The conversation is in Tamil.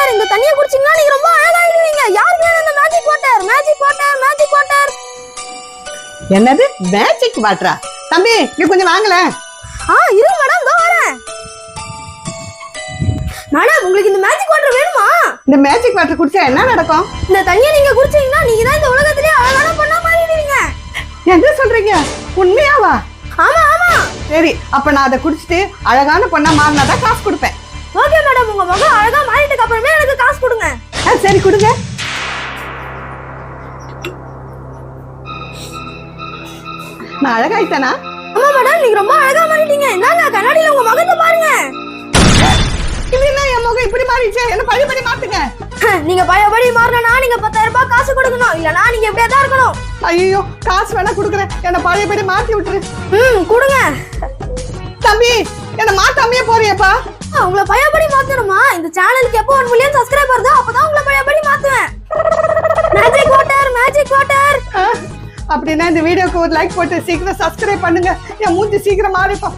வாட்டர். இந்த தண்ணியை குடிச்சீங்கன்னா நீங்க ரொம்ப அழகாயிடுவீங்க. யாருக்கு வேணும் இந்த magic water? Magic water, magic water. என்னது மேஜிக் வாட்டரா? தம்பி நீ கொஞ்சம் வாங்கல. இரு மேடம், இதோ வரேன். மேடம், உங்களுக்கு இந்த மேஜிக் வாட்டர் வேணுமா? இந்த மேஜிக் வாட்டர் குடிச்சா என்ன நடக்கும்? இந்த தண்ணியை நீங்க குடிச்சீங்கன்னா நீங்க தான் இந்த உலகத்திலே அழகான பொண்ணா மாறிடுவீங்க. என்ன சொல்றீங்க? உண்மையாவா? ஆமா ஆமா. சரி, அப்ப நான் அதை குடிச்சிட்டு அழகான பொண்ணா மாறினாதான் காசு கொடுப்பேன். ஓகே மேடம், உங்க முகம் அழகா மாறிட்டதுக்கு அப்புறமே எனக்கு காசு கொடுங்க. சரி கொடுங்க. நான் அழகாயிட்டேனா? ஆமா மேடம், நீங்க ரொம்ப அழகா மாறிட்டீங்க. என்னங்க கண்ணாடியில உங்க முகத்தை பாருங்க. இது என்ன என் முகம் இப்படி மாறிடுச்சு? என்ன பழையபடி மாத்துங்க. நீங்க பழையபடி மாறினா நீங்க 10,000 ரூபாய் காசு கொடுக்கணும். இல்லனா நீங்க இப்படியே தான் இருக்கணும். ஐயோ, காசு வேணா கொடுக்குறேன். என்ன பழையபடி மாத்தி விட்டுரு. கொடுங்க. தம்பி, என்ன மாத்தாமையே போறியப்பா? உங்களை பழையபடி மாத்தணுமா? இந்த சேனலுக்கு எப்போ 1 மில்லியன் சப்ஸ்கிரைபர் வருதோ அப்பதான் உங்களை பழையபடி மாத்துவேன். Magic water, magic water. அப்படின்னா இந்த வீடியோக்கு ஒரு லைக் போட்டு சீக்கிரம் சப்ஸ்கிரைப் பண்ணுங்க. என் மூஞ்சி சீக்கிரம் மாறிப்போம்.